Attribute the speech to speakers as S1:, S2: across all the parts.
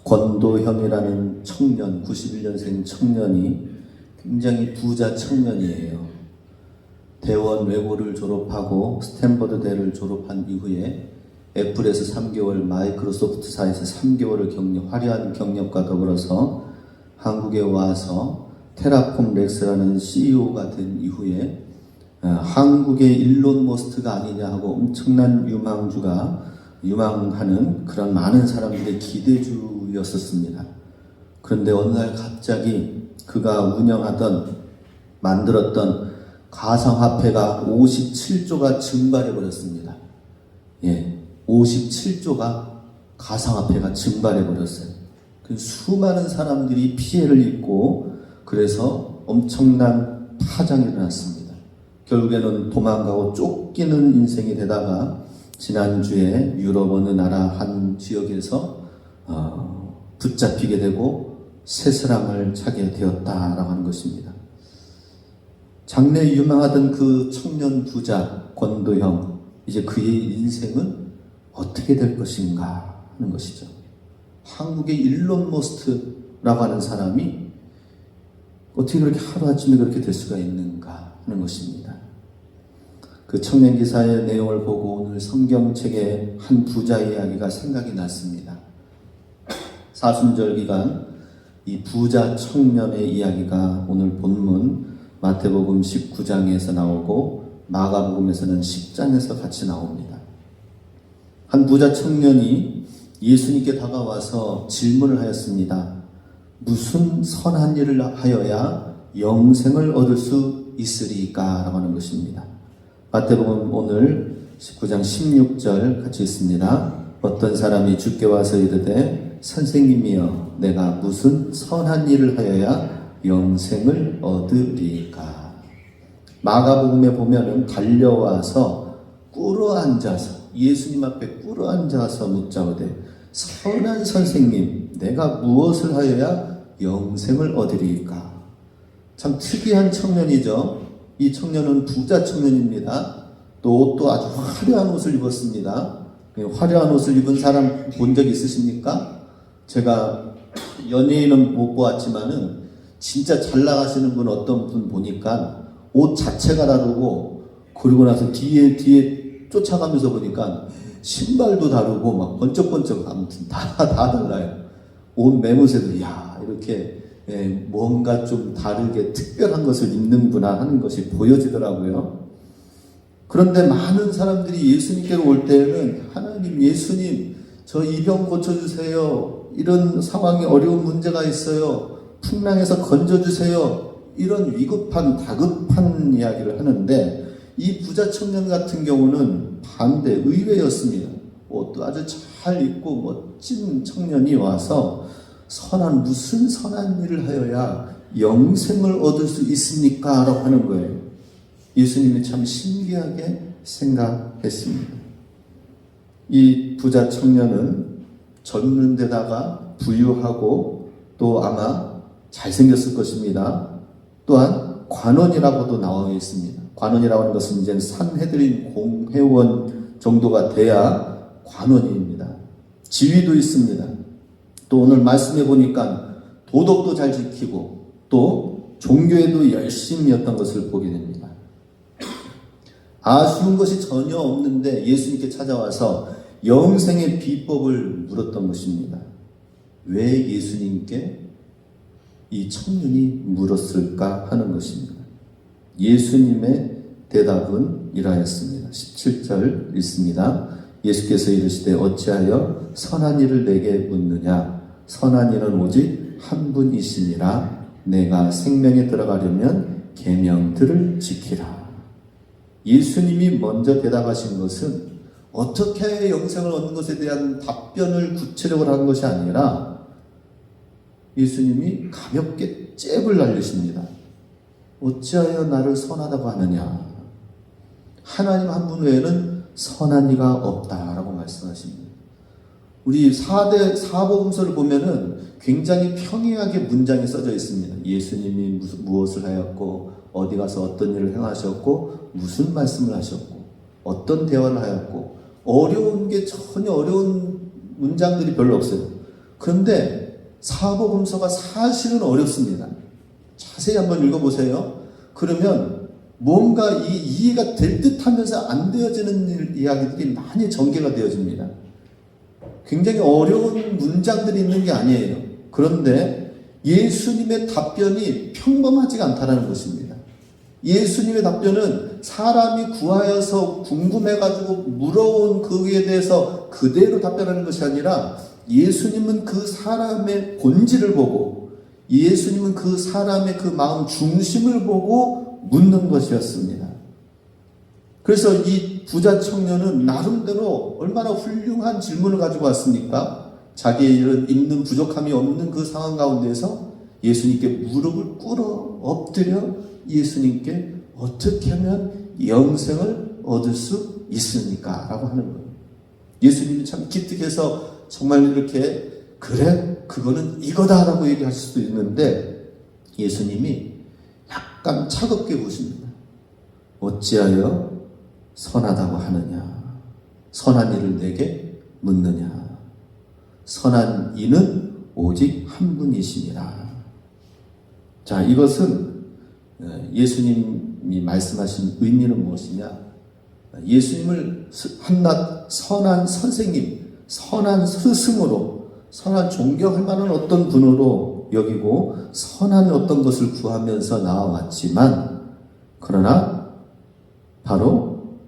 S1: 권도형이라는 청년, 91년생 청년이 굉장히 부자 청년이에요. 대원 외고를 졸업하고 스탠퍼드대를 졸업한 이후에 애플에서 3개월, 마이크로소프트사에서 3개월을 화려한 경력과 더불어서 한국에 와서 테라폼 렉스라는 CEO가 된 이후에 한국의 일론 머스크가 아니냐 하고 엄청난 유망하는 그런 많은 사람들의 기대주였었습니다. 그런데 어느 날 갑자기 그가 만들었던 가상화폐가 57조가 증발해 버렸습니다. 57조가 가상화폐가 증발해 버렸어요. 수많은 사람들이 피해를 입고 그래서 엄청난 파장이 일어났습니다. 결국에는 도망가고 쫓기는 인생이 되다가 지난주에 유럽 어느 나라 한 지역에서 붙잡히게 되고 새스랑을 차게 되었다라고 하는 것입니다. 장래 유망하던 그 청년 부자 권도형, 이제 그의 인생은 어떻게 될 것인가 하는 것이죠. 한국의 일론 머스크라고 하는 사람이 어떻게 그렇게 하루아침에 그렇게 될 수가 있는가 하는 것입니다. 그 청년 기사의 내용을 보고 오늘 성경책의 한 부자 이야기가 생각이 났습니다. 사순절 기간 이 부자 청년의 이야기가 오늘 본문 마태복음 19장에서 나오고 마가복음에서는 10장에서 같이 나옵니다. 한 부자 청년이 예수님께 다가와서 질문을 하였습니다. 무슨 선한 일을 하여야 영생을 얻을 수 있으리까? 라고 하는 것입니다. 마태복음 오늘 19장 16절 같이 있습니다. 어떤 사람이 주께 와서 이르되 선생님이여 내가 무슨 선한 일을 하여야 영생을 얻으리까? 마가복음에 보면은 달려와서 꿇어앉아서 예수님 앞에 꿇어앉아서 묻자오되 선한 선생님 내가 무엇을 하여야 영생을 얻으리까? 참 특이한 청년이죠. 이 청년은 부자 청년입니다. 또 옷도 아주 화려한 옷을 입었습니다. 화려한 옷을 입은 사람 본 적 있으십니까? 제가 연예인은 못 보았지만은 진짜 잘 나가시는 분 어떤 분 보니까 옷 자체가 다르고 그리고 나서 뒤에 쫓아가면서 보니까 신발도 다르고 막 번쩍번쩍 아무튼 다 달라요. 옷 매무새도 이렇게 뭔가 좀 다르게 특별한 것을 입는구나 하는 것이 보여지더라고요. 그런데 많은 사람들이 예수님께로 올 때에는 하나님, 예수님, 저 이 병 고쳐주세요. 이런 상황이 어려운 문제가 있어요. 풍랑에서 건져주세요. 이런 위급한, 다급한 이야기를 하는데 이 부자 청년 같은 경우는 반대, 의외였습니다. 옷도 아주 잘 입고 멋진 청년이 와서 무슨 선한 일을 하여야 영생을 얻을 수 있습니까? 라고 하는 거예요. 예수님이 참 신기하게 생각했습니다. 이 부자 청년은 젊은 데다가 부유하고 또 아마 잘생겼을 것입니다. 또한 관원이라고도 나와 있습니다. 관원이라고 하는 것은 이제 산헤드린 공회원 정도가 돼야 관원입니다. 지위도 있습니다. 또 오늘 말씀해 보니까 도덕도 잘 지키고 또 종교에도 열심이었던 것을 보게 됩니다. 아쉬운 것이 전혀 없는데 예수님께 찾아와서 영생의 비법을 물었던 것입니다. 왜 예수님께 이 청년이 물었을까 하는 것입니다. 예수님의 대답은 이러하였습니다. 17절 읽습니다. 예수께서 이르시되 어찌하여 선한 일을 내게 묻느냐? 선한 일은 오직 한 분이시니라. 내가 생명에 들어가려면 계명들을 지키라. 예수님이 먼저 대답하신 것은 어떻게 해야 영생을 얻는 것에 대한 답변을 구체적으로 한 것이 아니라 예수님이 가볍게 잽을 날리십니다. 어찌하여 나를 선하다고 하느냐? 하나님 한 분 외에는 선한 이가 없다라고 말씀하십니다. 우리 사복음서를 보면은 굉장히 평이하게 문장이 써져 있습니다. 예수님이 무엇을 하였고 어디 가서 어떤 일을 행하셨고 무슨 말씀을 하셨고 어떤 대화를 하였고 어려운 게 전혀 어려운 문장들이 별로 없어요. 그런데 사복음서가 사실은 어렵습니다. 자세히 한번 읽어보세요. 그러면 뭔가 이해가 될 듯 하면서 안 되어지는 이야기들이 많이 전개가 되어집니다. 굉장히 어려운 문장들이 있는 게 아니에요. 그런데 예수님의 답변이 평범하지가 않다는 것입니다. 예수님의 답변은 사람이 구하여서 궁금해가지고 물어온 그에 대해서 그대로 답변하는 것이 아니라 예수님은 그 사람의 본질을 보고 예수님은 그 사람의 그 마음 중심을 보고 묻는 것이었습니다. 그래서 이 부자 청년은 나름대로 얼마나 훌륭한 질문을 가지고 왔습니까? 자기의 이런 있는 부족함이 없는 그 상황 가운데서 예수님께 무릎을 꿇어 엎드려 예수님께 어떻게 하면 영생을 얻을 수 있습니까? 라고 하는 거예요. 예수님이 참 기특해서 정말 이렇게 그래? 그거는 이거다 라고 얘기하실 수도 있는데 예수님이 약간 차갑게 보십니다. 어찌하여 선하다고 하느냐? 선한 일을 내게 묻느냐? 선한 이는 오직 한 분이시니라. 자, 이것은 예수님이 말씀하신 의미는 무엇이냐? 예수님을 한낱 선한 선생님, 선한 스승으로, 선한 존경할 만한 어떤 분으로 여기고 선한 어떤 것을 구하면서 나와왔지만, 그러나 바로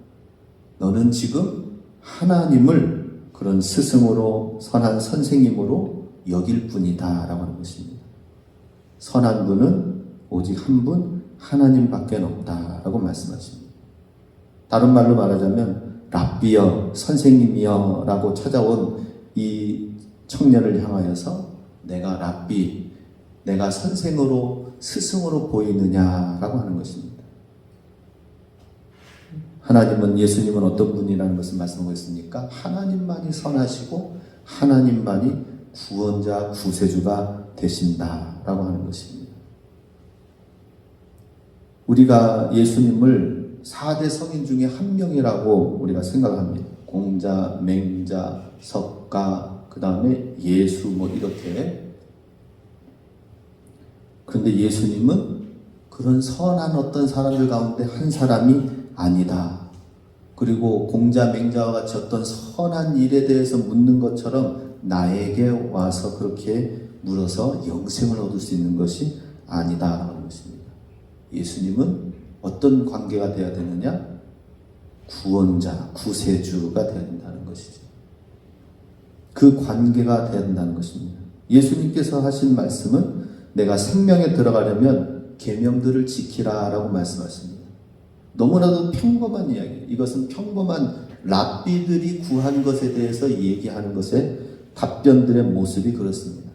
S1: 너는 지금 하나님을 그런 스승으로 선한 선생님으로 여길 뿐이다 라고 하는 것입니다. 선한 분은 오직 한 분 하나님밖에 없다 라고 말씀하십니다. 다른 말로 말하자면 랍비여 선생님이여 라고 찾아온 이 청년을 향하여서 내가 랍비, 내가 선생으로 스승으로 보이느냐 라고 하는 것입니다. 하나님은 예수님은 어떤 분이라는 것을 말씀하고 있습니까? 하나님만이 선하시고 하나님만이 구원자 구세주가 되신다라고 하는 것입니다. 우리가 예수님을 4대 성인 중에 한 명이라고 우리가 생각합니다. 공자, 맹자, 석가, 그 다음에 예수 이렇게. 그런데 예수님은 그런 선한 어떤 사람들 가운데 한 사람이 아니다. 그리고 공자, 맹자와 같이 어떤 선한 일에 대해서 묻는 것처럼 나에게 와서 그렇게 물어서 영생을 얻을 수 있는 것이 아니다라는 것입니다. 예수님은 어떤 관계가 되어야 되느냐? 구원자, 구세주가 되어야 된다는 것이죠. 그 관계가 되어야 된다는 것입니다. 예수님께서 하신 말씀은 내가 생명에 들어가려면 계명들을 지키라라고 말씀하십니다. 너무나도 평범한 이야기예요. 이것은 평범한 랍비들이 구한 것에 대해서 얘기하는 것의 답변들의 모습이 그렇습니다.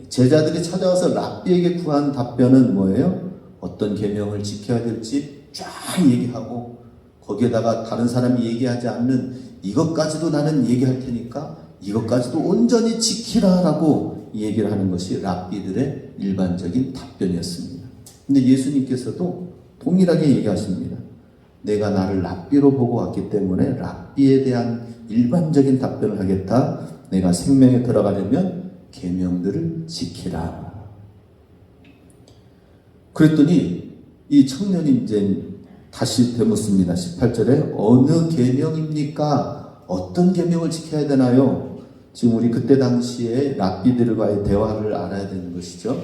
S1: 제자들이 찾아와서 랍비에게 구한 답변은 뭐예요? 어떤 계명을 지켜야 될지 쫙 얘기하고 거기에다가 다른 사람이 얘기하지 않는 이것까지도 나는 얘기할 테니까 이것까지도 온전히 지키라라고 얘기를 하는 것이 랍비들의 일반적인 답변이었습니다. 근데 예수님께서도 동일하게 얘기하십니다. 내가 나를 랍비로 보고 왔기 때문에 랍비에 대한 일반적인 답변을 하겠다. 내가 생명에 들어가려면 계명들을 지키라. 그랬더니 이 청년이 이제 다시 되묻습니다. 18절에 어느 계명입니까? 어떤 계명을 지켜야 되나요? 지금 우리 그때 당시에 랍비들과의 대화를 알아야 되는 것이죠.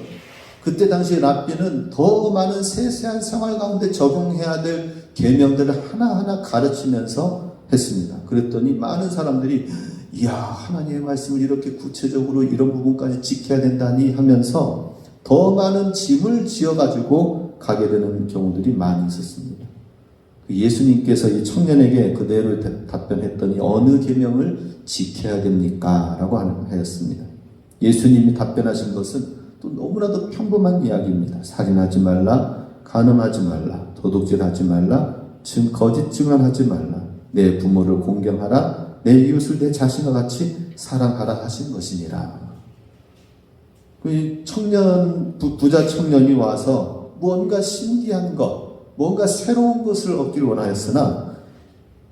S1: 그때 당시 랍비는 더 많은 세세한 생활 가운데 적용해야 될 계명들을 하나하나 가르치면서 했습니다. 그랬더니 많은 사람들이 이야, 하나님의 말씀을 이렇게 구체적으로 이런 부분까지 지켜야 된다니 하면서 더 많은 짐을 지어가지고 가게 되는 경우들이 많이 있었습니다. 예수님께서 이 청년에게 그대로 답변했더니 어느 계명을 지켜야 됩니까? 라고 하였습니다. 예수님이 답변하신 것은 또 너무나도 평범한 이야기입니다. 살인하지 말라, 간음하지 말라, 도둑질하지 말라, 거짓 증언하지 말라, 내 부모를 공경하라, 내 이웃을 내 자신과 같이 사랑하라 하신 것이니라. 그 청년, 부자 청년이 와서 뭔가 신기한 것, 뭔가 새로운 것을 얻길 원하였으나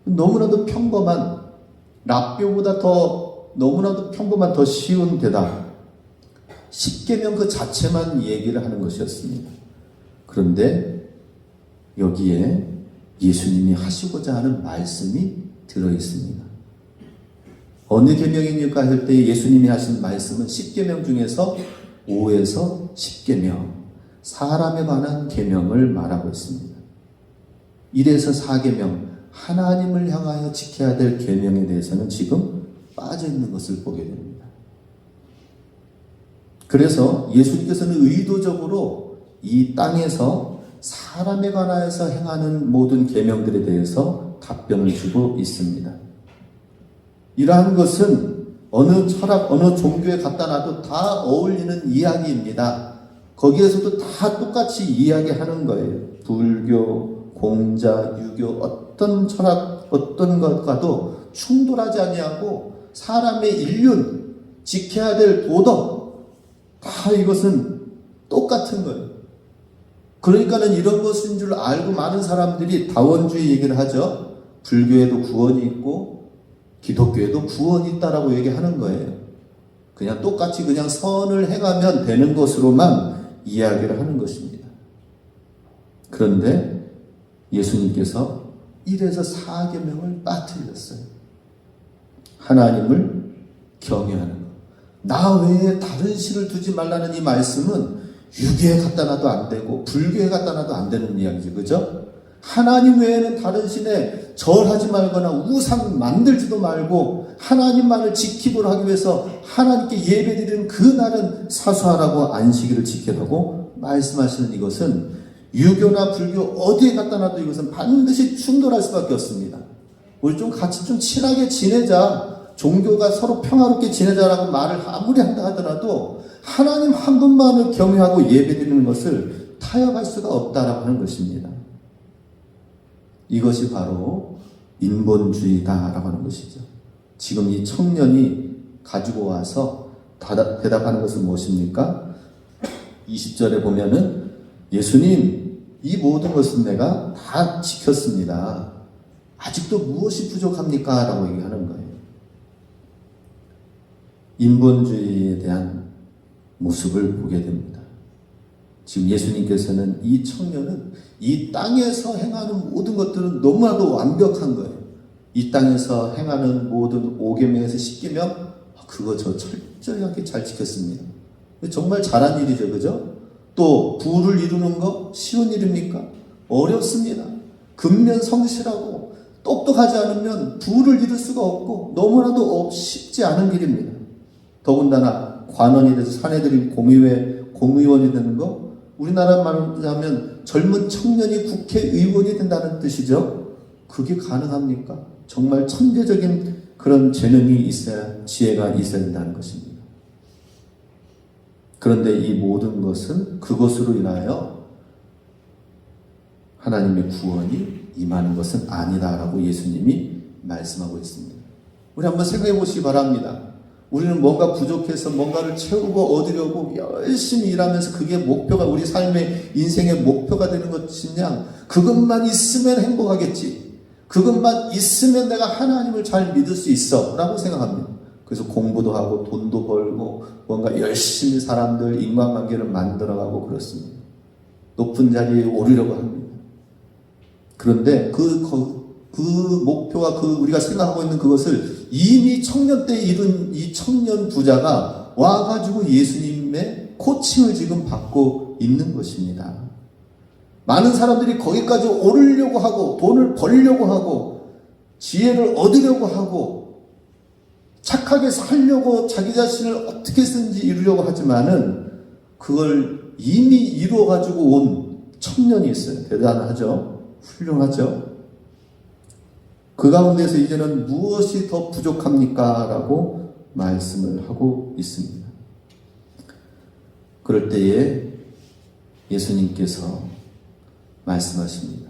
S1: 너무나도 평범한 랍비보다 더 너무나도 평범한 더 쉬운 대답, 십계명 그 자체만 얘기를 하는 것이었습니다. 그런데 여기에 예수님이 하시고자 하는 말씀이 들어있습니다. 어느 계명입니까 할 때 예수님이 하신 말씀은 십계명 중에서 5에서 10계명, 사람에 관한 계명을 말하고 있습니다. 1에서 4계명, 하나님을 향하여 지켜야 될 계명에 대해서는 지금 빠져 있는 것을 보게 됩니다. 그래서 예수님께서는 의도적으로 이 땅에서 사람에 관하여서 행하는 모든 계명들에 대해서 답변을 주고 있습니다. 이러한 것은 어느 철학, 어느 종교에 갖다 놔도 다 어울리는 이야기입니다. 거기에서도 다 똑같이 이야기하는 거예요. 불교, 공자, 유교, 어떤 철학, 어떤 것과도 충돌하지 아니하고 사람의 인륜, 지켜야 될 도덕, 다 이것은 똑같은 거예요. 그러니까는 이런 것인 줄 알고 많은 사람들이 다원주의 얘기를 하죠. 불교에도 구원이 있고 기독교에도 구원이 있다라고 얘기하는 거예요. 그냥 똑같이 그냥 선을 행하면 되는 것으로만 이야기를 하는 것입니다. 그런데 예수님께서 1에서 4계명을 빠뜨렸어요. 하나님을 경외하는 것. 나 외에 다른 신을 두지 말라는 이 말씀은 유교에 갖다 놔도 안 되고 불교에 갖다 놔도 안 되는 이야기죠. 그죠? 하나님 외에는 다른 신에 절하지 말거나 우상 만들지도 말고 하나님만을 지키도록 하기 위해서 하나님께 예배드리는 그 날은 사수하라고 안식일을 지키라고 말씀하시는 이것은 유교나 불교 어디에 갖다 놔도 이것은 반드시 충돌할 수밖에 없습니다. 우리 좀 같이 좀 친하게 지내자, 종교가 서로 평화롭게 지내자라고 말을 아무리 한다 하더라도 하나님 한 분만을 경외하고 예배드리는 것을 타협할 수가 없다라고 하는 것입니다. 이것이 바로 인본주의다라고 하는 것이죠. 지금 이 청년이 가지고 와서 대답하는 것은 무엇입니까? 20절에 보면은 예수님, 이 모든 것은 내가 다 지켰습니다. 아직도 무엇이 부족합니까? 라고 얘기하는 거예요. 인본주의에 대한 모습을 보게 됩니다. 지금 예수님께서는 이 청년은 이 땅에서 행하는 모든 것들은 너무나도 완벽한 거예요. 이 땅에서 행하는 모든 5계명에서 10계명, 그거 저 철저하게 잘 지켰습니다. 정말 잘한 일이죠. 그죠? 또 부를 이루는 거 쉬운 일입니까? 어렵습니다. 근면 성실하고 똑똑하지 않으면 부를 이룰 수가 없고 너무나도 쉽지 않은 일입니다. 더군다나 관원이 돼서 사내들이 공의원이 되는 거, 우리나라 말로 하면 젊은 청년이 국회의원이 된다는 뜻이죠. 그게 가능합니까? 정말 천재적인 그런 재능이 있어야, 지혜가 있어야 된다는 것입니다. 그런데 이 모든 것은 그것으로 인하여 하나님의 구원이 임하는 것은 아니다라고 예수님이 말씀하고 있습니다. 우리 한번 생각해 보시기 바랍니다. 우리는 뭔가 부족해서 뭔가를 채우고 얻으려고 열심히 일하면서 그게 목표가, 우리 삶의 인생의 목표가 되는 것이냐? 그것만 있으면 행복하겠지. 그것만 있으면 내가 하나님을 잘 믿을 수 있어 라고 생각합니다. 그래서 공부도 하고 돈도 벌고 뭔가 열심히 사람들 인간관계를 만들어가고 그렇습니다. 높은 자리에 오르려고 합니다. 그런데 그 목표와 우리가 생각하고 있는 그것을 이미 청년 때 이룬 이 청년 부자가 와가지고 예수님의 코칭을 지금 받고 있는 것입니다. 많은 사람들이 거기까지 오르려고 하고 돈을 벌려고 하고 지혜를 얻으려고 하고 착하게 살려고 자기 자신을 어떻게 쓰는지 이루려고 하지만은 그걸 이미 이루어가지고 온 청년이 있어요. 대단하죠? 훌륭하죠? 그 가운데서 이제는 무엇이 더 부족합니까? 라고 말씀을 하고 있습니다. 그럴 때에 예수님께서 말씀하십니다.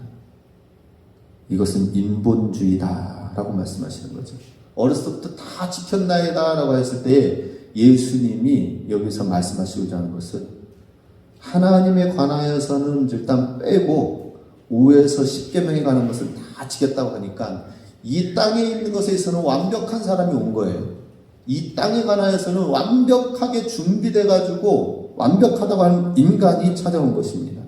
S1: 이것은 인본주의다 라고 말씀하시는 거죠. 어렸을 때부터 다 지켰나이다 라고 했을 때 예수님이 여기서 말씀하시고자 하는 것은 하나님에 관하여서는 일단 빼고 5에서 10계명에 관한 것을 다 지켰다고 하니까 이 땅에 있는 것에 있어서는 완벽한 사람이 온 거예요. 이 땅에 관하여서는 완벽하게 준비돼가지고 완벽하다고 하는 인간이 찾아온 것입니다.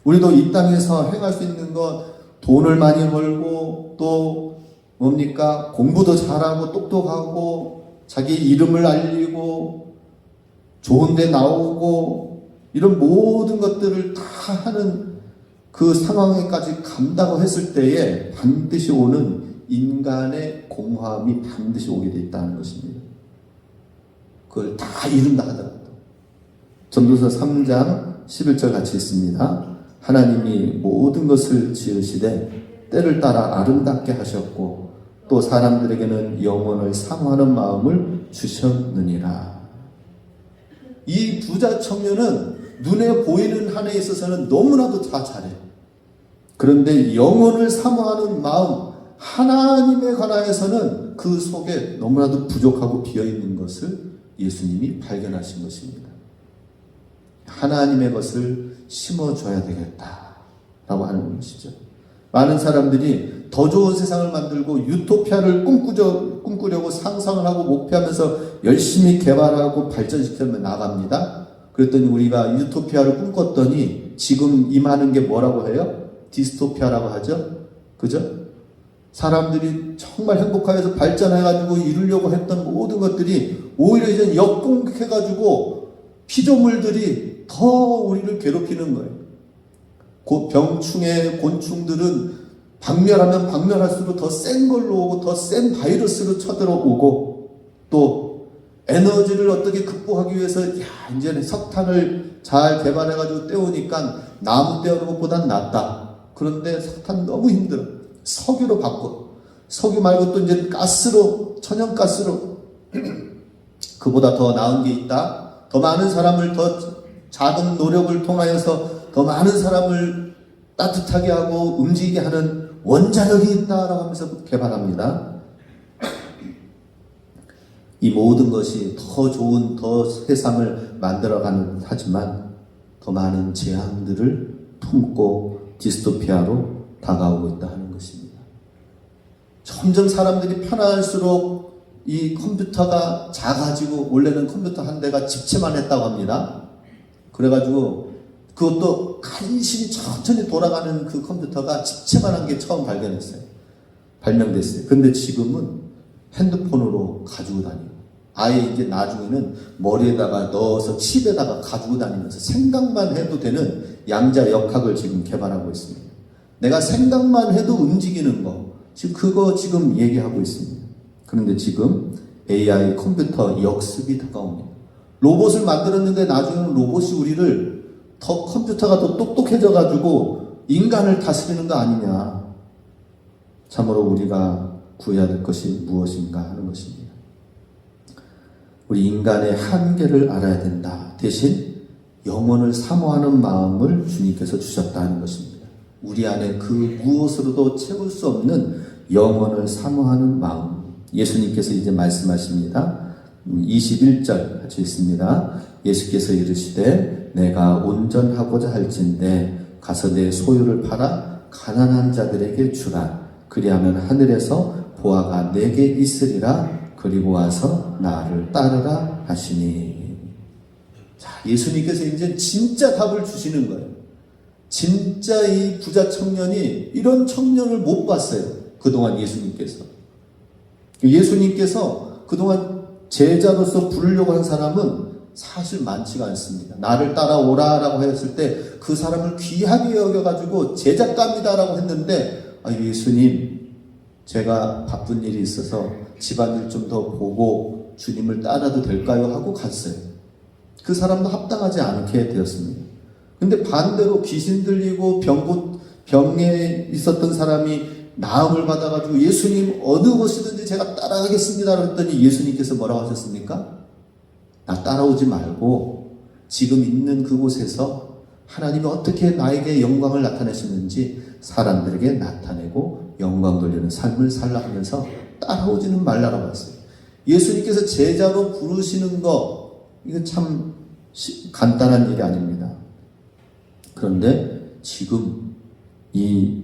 S1: 우리도 이 땅에서 행할 수 있는 것, 돈을 많이 벌고 또 뭡니까? 공부도 잘하고 똑똑하고 자기 이름을 알리고 좋은 데 나오고 이런 모든 것들을 다 하는 그 상황에까지 간다고 했을 때에 반드시 오는 인간의 공허함이 반드시 오게 돼 있다는 것입니다. 그걸 다 이룬다 하더라도. 전도서 3장 11절 같이 있습니다. 하나님이 모든 것을 지으시되 때를 따라 아름답게 하셨고 또 사람들에게는 영혼을 사모하는 마음을 주셨느니라. 이 부자 청년은 눈에 보이는 한에 있어서는 너무나도 다 잘해요. 그런데 영혼을 사모하는 마음, 하나님에 관하여서는 그 속에 너무나도 부족하고 비어있는 것을 예수님이 발견하신 것입니다. 하나님의 것을 심어줘야 되겠다라고 하는 것이죠. 많은 사람들이 더 좋은 세상을 만들고 유토피아를 꿈꾸려고 상상을 하고 목표하면서 열심히 개발하고 발전시키면 나갑니다. 그랬더니 우리가 유토피아를 꿈꿨더니 지금 임하는 게 뭐라고 해요? 디스토피아라고 하죠. 그죠? 사람들이 정말 행복하게 발전해가지고 이루려고 했던 모든 것들이 오히려 이제 역공해가지고 피조물들이 더 우리를 괴롭히는 거예요. 병충해 곤충들은 박멸하면 박멸할수록 더 센 걸로 오고 더 센 바이러스로 쳐들어오고 또 에너지를 어떻게 극복하기 위해서 이제는 석탄을 잘 가지고 때우니까 나무 때우는 것보단 낫다. 그런데 석탄 너무 힘들어. 석유로 바꿔. 석유 말고 또 이제 가스로, 천연가스로 그보다 더 나은 게 있다. 더 많은 사람을 더 작은 노력을 통하여서 더 많은 사람을 따뜻하게 하고 움직이게 하는 원자력이 있다라고 하면서 개발합니다. 이 모든 것이 더 좋은 더 세상을 만들어가는 하지만 더 많은 재앙들을 품고 디스토피아로 다가오고 있다 하는 것입니다. 점점 사람들이 편할수록 이 컴퓨터가 작아지고 원래는 컴퓨터 한 대가 집채만 했다고 합니다. 그래가지고 그것도 간신히 천천히 돌아가는 그 컴퓨터가 집채만한 게 처음 발명됐어요. 근데 지금은 핸드폰으로 가지고 다니고 아예 이제 나중에는 머리에다가 넣어서 칩에다가 가지고 다니면서 생각만 해도 되는 양자 역학을 지금 개발하고 있습니다. 내가 생각만 해도 움직이는 거 그거 지금 얘기하고 있습니다. 그런데 지금 AI 컴퓨터 역습이 다가옵니다. 로봇을 만들었는데 나중에는 로봇이 우리를 더 컴퓨터가 더 똑똑해져가지고 인간을 다스리는 거 아니냐. 참으로 우리가 구해야 될 것이 무엇인가 하는 것입니다. 우리 인간의 한계를 알아야 된다. 대신 영혼을 사모하는 마음을 주님께서 주셨다 하는 것입니다. 우리 안에 그 무엇으로도 채울 수 없는 영혼을 사모하는 마음. 예수님께서 이제 말씀하십니다. 21절 같이 있습니다. 예수께서 이르시되 내가 온전하고자 할진대 가서 내 소유를 팔아 가난한 자들에게 주라. 그리하면 하늘에서 보화가 내게 있으리라. 그리고 와서 나를 따르라 하시니. 자, 예수님께서 이제 진짜 답을 주시는 거예요. 진짜 이 부자 청년이 이런 청년을 못 봤어요. 그동안 예수님께서 그동안 제자로서 부르려고 한 사람은 사실 많지가 않습니다. 나를 따라오라라고 했을 때 그 사람을 귀하게 여겨가지고 제자감이다라고 했는데 예수님 제가 바쁜 일이 있어서 집안일 좀 더 보고 주님을 따라도 될까요? 하고 갔어요. 그 사람도 합당하지 않게 되었습니다. 근데 반대로 귀신 들리고 병에 있었던 사람이 나음을 받아가지고 예수님 어느 곳이든지 제가 따라가겠습니다 그랬더니 예수님께서 뭐라고 하셨습니까? 나 따라오지 말고 지금 있는 그곳에서 하나님이 어떻게 나에게 영광을 나타내시는지 사람들에게 나타내고 영광 돌리는 삶을 살라 하면서 따라오지는 말라라고 했어요. 예수님께서 제자로 부르시는 거 이거 참 간단한 일이 아닙니다. 그런데 지금 이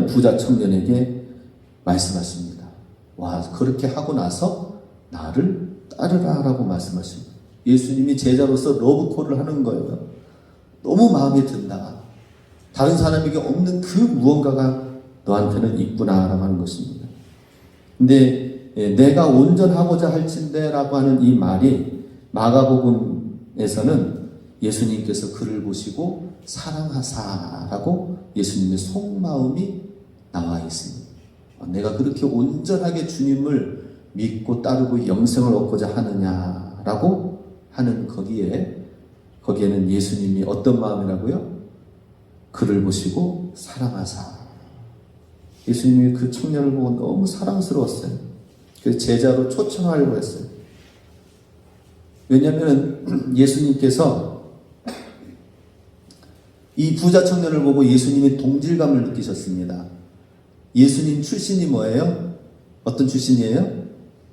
S1: 부자 청년에게 말씀하십니다. 와, 그렇게 하고 나서 나를 따르라 라고 말씀하십니다. 예수님이 제자로서 러브콜을 하는 거예요. 너무 마음에 든다. 다른 사람에게 없는 그 무언가가 너한테는 있구나 라고 하는 것입니다. 근데 내가 온전하고자 할진대 라고 하는 이 말이 마가복음에서는 예수님께서 그를 보시고 사랑하사라고 예수님의 속마음이 나와 있습니다. 내가 그렇게 온전하게 주님을 믿고 따르고 영생을 얻고자 하느냐라고 하는 거기에는 예수님이 어떤 마음이라고요? 그를 보시고 사랑하사. 예수님이 그 청년을 보고 너무 사랑스러웠어요. 그래서 제자로 초청하려고 했어요. 왜냐하면 예수님께서 이 부자 청년을 보고 예수님이 동질감을 느끼셨습니다. 예수님 출신이 뭐예요? 어떤 출신이에요?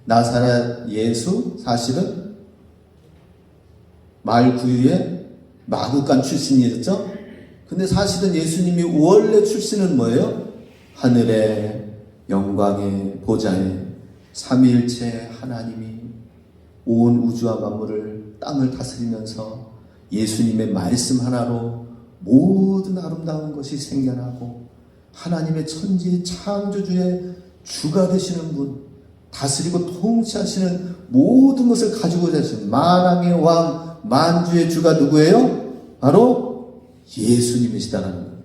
S1: 나사렛 예수, 사실은 말구유의 마구간 출신이었죠? 근데 사실은 예수님이 원래 출신은 뭐예요? 하늘의 영광의 보좌에 삼위일체 하나님이 온 우주와 만물을 땅을 다스리면서 예수님의 말씀 하나로 모든 아름다운 것이 생겨나고 하나님의 천지 창조주의 주가 되시는 분, 다스리고 통치하시는 모든 것을 가지고 계신 만왕의 왕, 만주의 주가 누구예요? 바로 예수님이시다라는 거예요.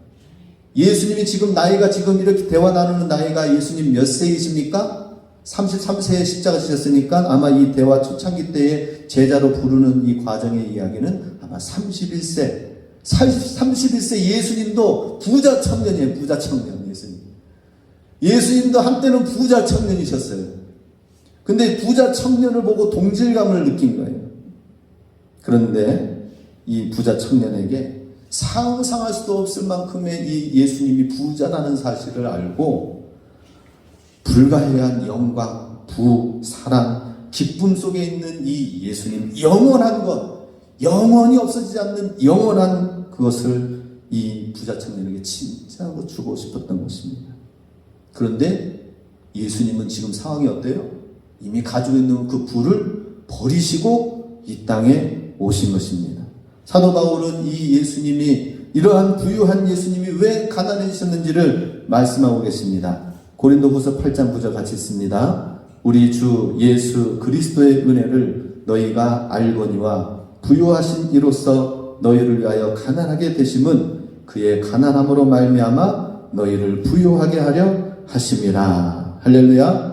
S1: 예수님이 지금 나이가 지금 이렇게 대화 나누는 나이가 예수님 몇 세이십니까? 33세에 십자가 지셨으니까 아마 이 대화 초창기 때에 제자로 부르는 이 과정의 이야기는 아마 31세. 31세 예수님도 부자 청년이에요. 부자 청년 예수님. 예수님도 한때는 부자 청년이셨어요. 근데 부자 청년을 보고 동질감을 느낀 거예요. 그런데 이 부자 청년에게 상상할 수도 없을 만큼의 이 예수님이 부자라는 사실을 알고 불가해한 영광, 부, 사랑, 기쁨 속에 있는 이 예수님, 영원한 것, 영원히 없어지지 않는 영원한 그것을 이 부자 청년에게 진짜로 주고 싶었던 것입니다. 그런데 예수님은 지금 상황이 어때요? 이미 가지고 있는 그 부를 버리시고 이 땅에 오신 것입니다. 사도 바울은 이 예수님이, 이러한 부유한 예수님이 왜 가난해지셨는지를 말씀하고 계십니다. 고린도후서 8장 9절 같이 읽습니다. 우리 주 예수 그리스도의 은혜를 너희가 알거니와 부유하신 이로써 너희를 위하여 가난하게 되심은 그의 가난함으로 말미암아 너희를 부유하게 하려 하심이라. 할렐루야.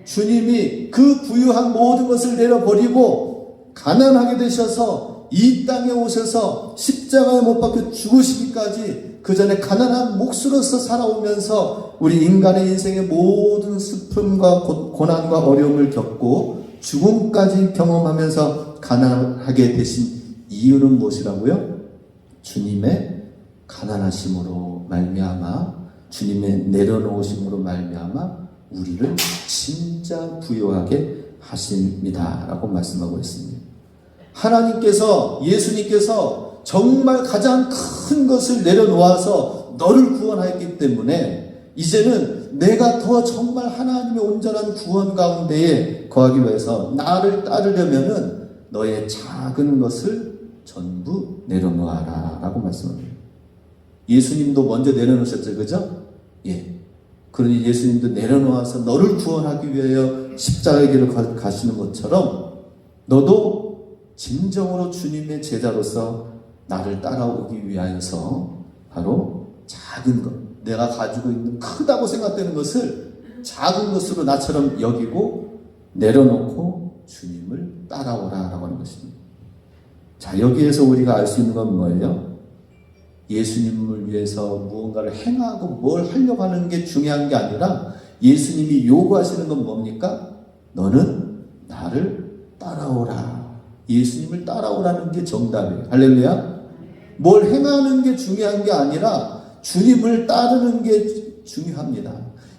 S1: 주님이 그 부유한 모든 것을 내려버리고 가난하게 되셔서 이 땅에 오셔서 십자가에 못 박혀 죽으시기까지 그 전에 가난한 몫으로서 살아오면서 우리 인간의 인생의 모든 슬픔과 고난과 어려움을 겪고 죽음까지 경험하면서 가난하게 되신 이유는 무엇이라고요? 주님의 가난하심으로 말미암아, 주님의 내려놓으심으로 말미암아 우리를 진짜 부유하게 하십니다 라고 말씀하고 있습니다. 하나님께서, 예수님께서 정말 가장 큰 것을 내려놓아서 너를 구원하였기 때문에 이제는 내가 더 정말 하나님의 온전한 구원 가운데에 거하기 위해서 나를 따르려면은 너의 작은 것을 전부 내려놓아라 라고 말씀합니다. 예수님도 먼저 내려놓으셨죠, 그죠? 예. 그러니 예수님도 내려놓아서 너를 구원하기 위하여 십자가의 길을 가시는 것처럼 너도 진정으로 주님의 제자로서 나를 따라오기 위하여서 바로 작은 것, 내가 가지고 있는 크다고 생각되는 것을 작은 것으로 나처럼 여기고 내려놓고 주님을 따라오라 라고 하는 것입니다. 자, 여기에서 우리가 알 수 있는 건 뭐예요? 예수님을 위해서 무언가를 행하고 뭘 하려고 하는 게 중요한 게 아니라 예수님이 요구하시는 건 뭡니까? 너는 나를 따라오라. 예수님을 따라오라는 게 정답이에요. 할렐루야. 뭘 행하는 게 중요한 게 아니라 주님을 따르는 게 중요합니다.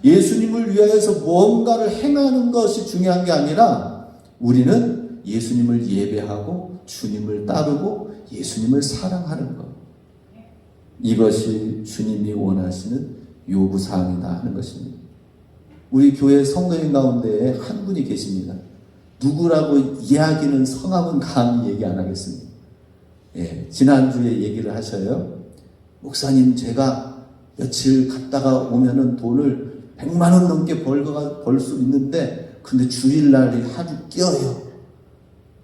S1: 예수님을 위하여서 무언가를 행하는 것이 중요한 게 아니라 우리는 예수님을 예배하고 주님을 따르고 예수님을 사랑하는 것. 이것이 주님이 원하시는 요구사항이다 하는 것입니다. 우리 교회 성도인 가운데에 한 분이 계십니다. 누구라고 이야기는 성함은 감히 얘기 안 하겠습니다. 예, 지난주에 얘기를 하셔요. 목사님, 제가 며칠 갔다가 오면은 돈을 100만 원 넘게 벌 수 있는데, 근데 주일날이 하루 끼어요.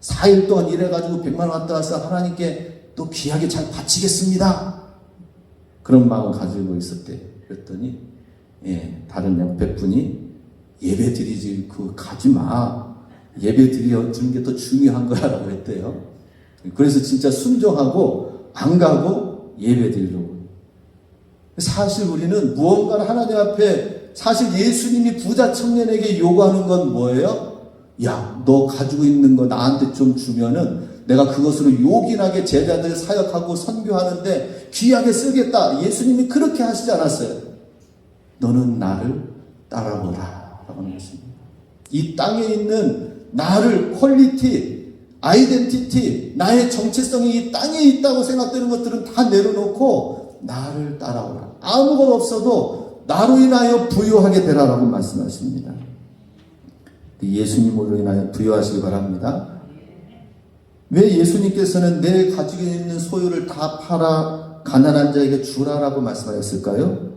S1: 4일 동안 일해가지고 100만 원 갔다 와서 하나님께 또 귀하게 잘 바치겠습니다. 그런 마음 가지고 있었대요. 그랬더니, 예, 다른 옆에 분이 예배 드리지, 가지 마. 예배 드리는 게 더 중요한 거야. 라고 했대요. 그래서 진짜 순종하고 안 가고 예배 드리려고. 사실 우리는 무언가를 하나님 앞에, 사실 예수님이 부자 청년에게 요구하는 건 뭐예요? 야, 너 가지고 있는 거 나한테 좀 주면은 내가 그것으로 요긴하게 제자들 사역하고 선교하는데 귀하게 쓰겠다. 예수님이 그렇게 하시지 않았어요. 너는 나를 따라오라 라고 하는 것입니다. 이 땅에 있는 나를, 퀄리티, 아이덴티티, 나의 정체성이 이 땅에 있다고 생각되는 것들은 다 내려놓고 나를 따라오라. 아무것도 없어도 나로 인하여 부유하게 되라라고 말씀하십니다. 예수님으로 인하여 부유하시기 바랍니다. 왜 예수님께서는 내 가지고 있는 소유를 다 팔아 가난한 자에게 주라라고 말씀하셨을까요?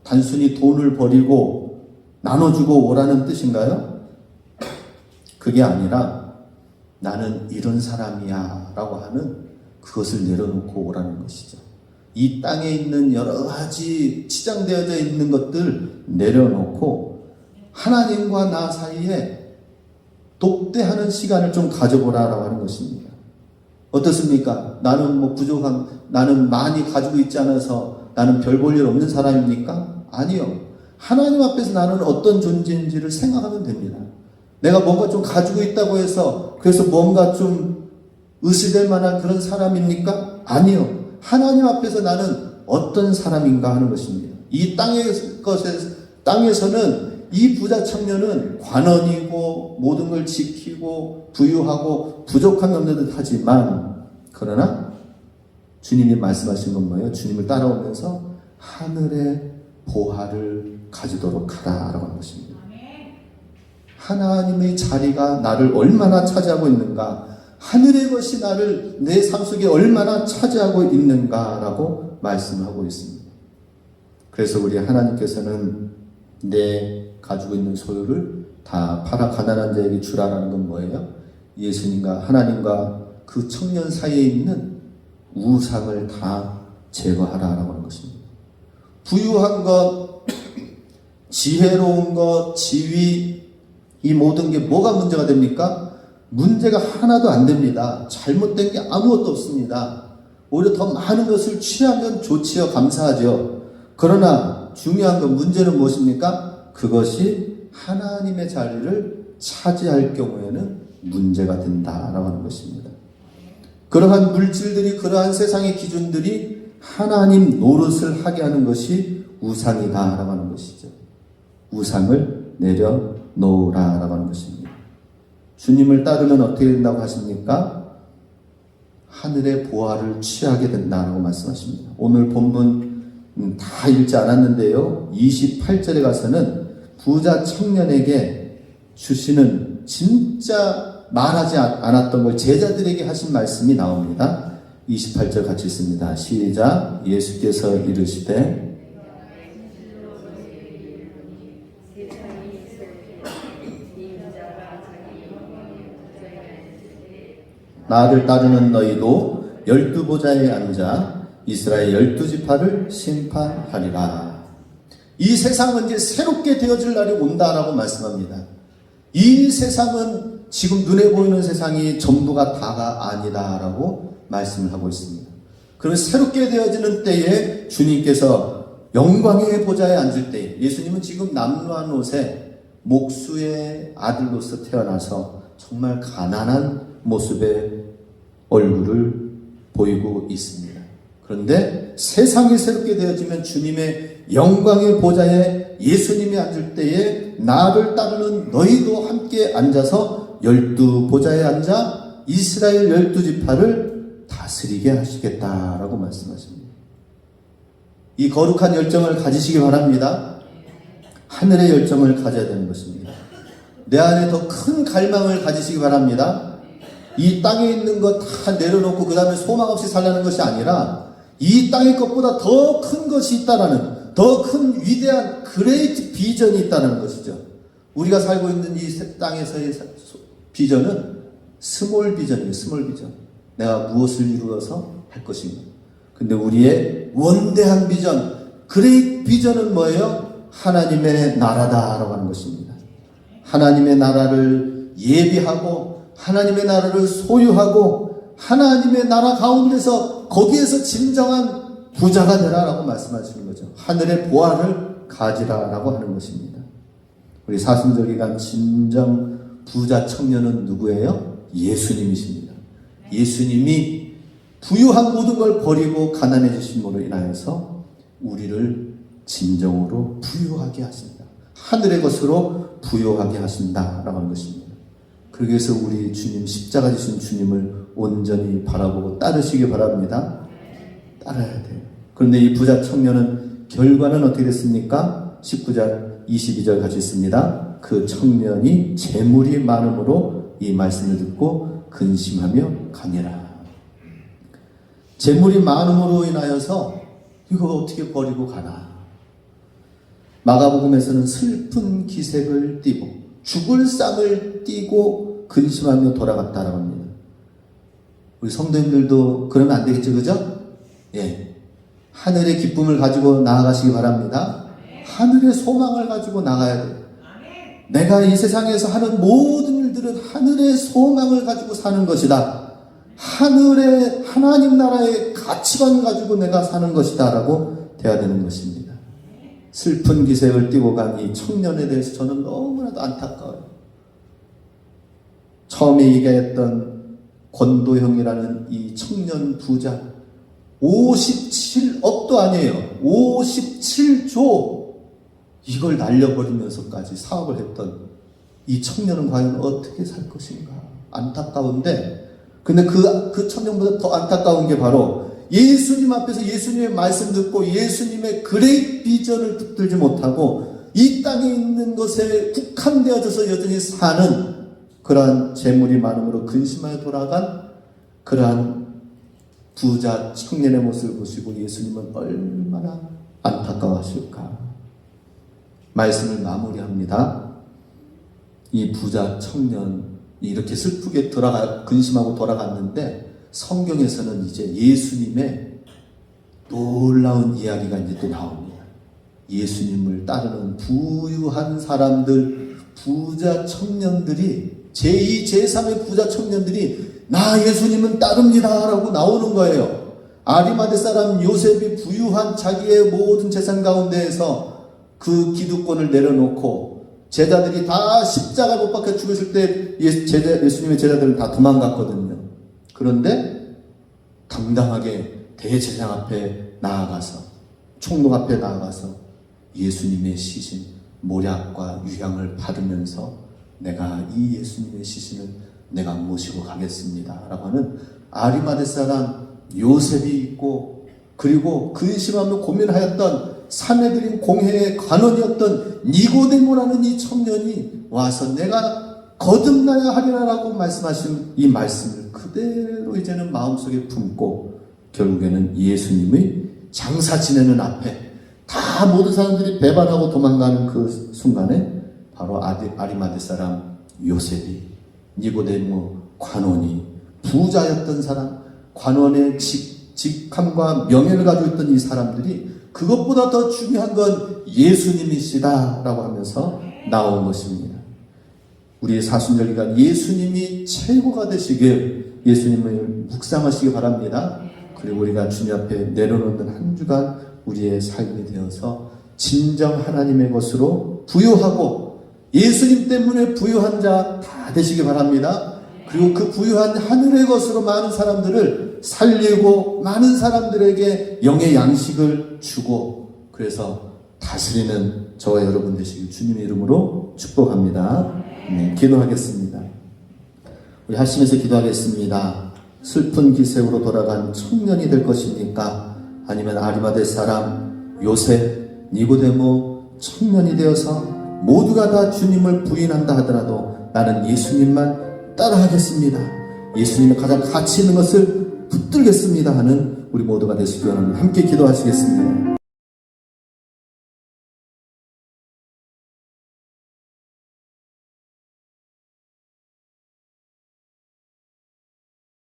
S1: 단순히 돈을 버리고 나눠주고 오라는 뜻인가요? 그게 아니라 나는 이런 사람이야 라고 하는 그것을 내려놓고 오라는 것이죠. 이 땅에 있는 여러 가지 치장되어져 있는 것들 내려놓고 하나님과 나 사이에 독대하는 시간을 좀 가져보라라고 하는 것입니다. 어떻습니까? 나는 부족한, 나는 많이 가지고 있지 않아서 나는 별 볼 일 없는 사람입니까? 아니요. 하나님 앞에서 나는 어떤 존재인지를 생각하면 됩니다. 내가 뭔가 좀 가지고 있다고 해서 그래서 뭔가 좀 의시될 만한 그런 사람입니까? 아니요. 하나님 앞에서 나는 어떤 사람인가 하는 것입니다. 이 땅에서는 이 부자 청년은 관원이고 모든 걸 지키고 부유하고 부족함이 없는 듯 하지만, 그러나 주님이 말씀하신 건 뭐예요? 주님을 따라오면서 하늘의 보화를 가지도록 하라라고 하는 것입니다. 하나님의 자리가 나를 얼마나 차지하고 있는가, 하늘의 것이 나를 내 삶 속에 얼마나 차지하고 있는가라고 말씀하고 있습니다. 그래서 우리 하나님께서는 내 가지고 있는 소유를 다 팔아 가난한 자에게 주라라는 건 뭐예요? 예수님과 하나님과 그 청년 사이에 있는 우상을 다 제거하라라고 하는 것입니다. 부유한 것, 지혜로운 것, 지위, 이 모든 게 뭐가 문제가 됩니까? 문제가 하나도 안 됩니다. 잘못된 게 아무것도 없습니다. 오히려 더 많은 것을 취하면 좋지요. 감사하죠. 그러나 중요한 건, 문제는 무엇입니까? 그것이 하나님의 자리를 차지할 경우에는 문제가 된다라고 하는 것입니다. 그러한 물질들이, 그러한 세상의 기준들이 하나님 노릇을 하게 하는 것이 우상이다라고 하는 것이죠. 우상을 내려놓으라라고 하는 것입니다. 주님을 따르면 어떻게 된다고 하십니까? 하늘의 보화를 취하게 된다라고 말씀하십니다. 오늘 본문 다 읽지 않았는데요, 28절에 가서는 부자 청년에게 주시는 진짜 말하지 않았던 걸 제자들에게 하신 말씀이 나옵니다. 28절 같이 읽습니다. 시작. 예수께서 이르시되 나를 따르는 너희도 12보좌에 앉아 이스라엘 12지파를 심판하리라. 이 세상은 이제 새롭게 되어질 날이 온다라고 말씀합니다. 이 세상은 지금 눈에 보이는 세상이 전부가 다가 아니다라고 말씀을 하고 있습니다. 그럼 새롭게 되어지는 때에 주님께서 영광의 보좌에 앉을 때, 예수님은 지금 남루한옷에 목수의 아들로서 태어나서 정말 가난한 모습의 얼굴을 보이고 있습니다. 그런데 세상이 새롭게 되어지면 주님의 영광의 보좌에 예수님이 앉을 때에 나를 따르는 너희도 함께 앉아서 12보좌에 앉아 이스라엘 12지파를 다스리게 하시겠다라고 말씀하십니다. 이 거룩한 열정을 가지시기 바랍니다. 하늘의 열정을 가져야 되는 것입니다. 내 안에 더 큰 갈망을 가지시기 바랍니다. 이 땅에 있는 것 다 내려놓고 그 다음에 소망 없이 살라는 것이 아니라 이 땅의 것보다 더 큰 것이 있다라는, 더 큰 위대한 그레이트 비전이 있다는 것이죠. 우리가 살고 있는 이 땅에서의 비전은 스몰 비전이에요. 스몰 비전. 내가 무엇을 이루어서 할 것인가. 근데 우리의 원대한 비전, 그레이트 비전은 뭐예요? 하나님의 나라다라고 하는 것입니다. 하나님의 나라를 예비하고 하나님의 나라를 소유하고 하나님의 나라 가운데서 거기에서 진정한 부자가 되라라고 말씀하시는 거죠. 하늘의 보화를 가지라라고 하는 것입니다. 우리 사순절기간 진정 부자 청년은 누구예요? 예수님이십니다. 예수님이 부유한 모든 걸 버리고 가난해지심으로 인하여서 우리를 진정으로 부유하게 하신다. 하늘의 것으로 부유하게 하신다라고 하는 것입니다. 그래서 우리 주님, 십자가 지신 주님을 온전히 바라보고 따르시기 바랍니다. 따라야 돼요. 그런데 이 부자 청년은 결과는 어떻게 됐습니까? 19절 22절 같이 있습니다. 그 청년이 재물이 많음으로 이 말씀을 듣고 근심하며 가니라. 재물이 많음으로 인하여서 이거 어떻게 버리고 가나. 마가복음에서는 슬픈 기색을 띠고 죽을 쌈을 띠고 근심하며 돌아갔다라고 합니다. 우리 성도님들도 그러면 안 되겠죠, 그죠? 예, 하늘의 기쁨을 가지고 나아가시기 바랍니다. 하늘의 소망을 가지고 나가야 돼요. 내가 이 세상에서 하는 모든 일들은 하늘의 소망을 가지고 사는 것이다. 하늘의 하나님 나라의 가치관 가지고 내가 사는 것이다 라고 돼야 되는 것입니다. 슬픈 기색을 띠고 간 이 청년에 대해서 저는 너무나도 안타까워요. 처음에 얘기했던 권도형이라는 이 청년 부자 57억도 아니에요. 57조 이걸 날려버리면서까지 사업을 했던 이 청년은 과연 어떻게 살 것인가 안타까운데, 근데 그 청년보다 더 안타까운 게 바로 예수님 앞에서 예수님의 말씀 듣고 예수님의 그레이트 비전을 붙들지 못하고 이 땅에 있는 것에 국한되어져서 여전히 사는 그러한 재물이 많음으로 근심하여 돌아간 그러한 부자 청년의 모습을 보시고 예수님은 얼마나 안타까워하실까. 말씀을 마무리합니다. 이 부자 청년이 이렇게 슬프게 근심하고 돌아갔는데 성경에서는 이제 예수님의 놀라운 이야기가 이제 또 나옵니다. 예수님을 따르는 부유한 사람들, 부자 청년들이, 제2, 제3의 부자 청년들이 나 예수님은 따릅니다 라고 나오는 거예요. 아리마대 사람 요셉이 부유한 자기의 모든 재산 가운데에서 그 기득권을 내려놓고 제자들이 다 십자가 못 박혀 죽으실 때 예수님의 제자들은 다 도망갔거든요. 그런데 당당하게 대제사장 앞에 나아가서, 총독 앞에 나아가서 예수님의 시신 모략과 유향을 바르면서 내가 이 예수님의 시신을 내가 모시고 가겠습니다 라고 하는 아리마대 사람 요셉이 있고, 그리고 근심하며 고민하였던 사내들인 공회의 관원이었던 니고데모라는 이 청년이 와서 내가 거듭나야 하리라라고 말씀하신 이 말씀을 그대로 이제는 마음속에 품고 결국에는 예수님의 장사 지내는 앞에 다 모든 사람들이 배반하고 도망가는 그 순간에 바로 아리마대 사람 요셉이, 니고데모 관원이, 부자였던 사람, 관원의 직함과 명예를 가지고 있던 이 사람들이 그것보다 더 중요한 건 예수님이시다라고 하면서 나온 것입니다. 우리의 사순절기간 예수님이 최고가 되시길 예수님을 묵상하시기 바랍니다. 그리고 우리가 주님 앞에 내려놓는 한 주간 우리의 삶이 되어서 진정 하나님의 것으로 부유하고 예수님 때문에 부유한 자 다 되시기 바랍니다. 그리고 그 부유한 하늘의 것으로 많은 사람들을 살리고 많은 사람들에게 영의 양식을 주고 그래서 다스리는 저와 여러분 되시길 주님의 이름으로 축복합니다. 네, 기도하겠습니다. 우리 하시면서 기도하겠습니다. 슬픈 기색으로 돌아간 청년이 될 것입니까? 아니면 아리마대 사람 요셉, 니고데모 청년이 되어서 모두가 다 주님을 부인한다 하더라도 나는 예수님만 따라하겠습니다. 예수님의 가장 가치 있는 것을 붙들겠습니다 하는 우리 모두가 되시기 원합니다. 함께 기도하시겠습니다.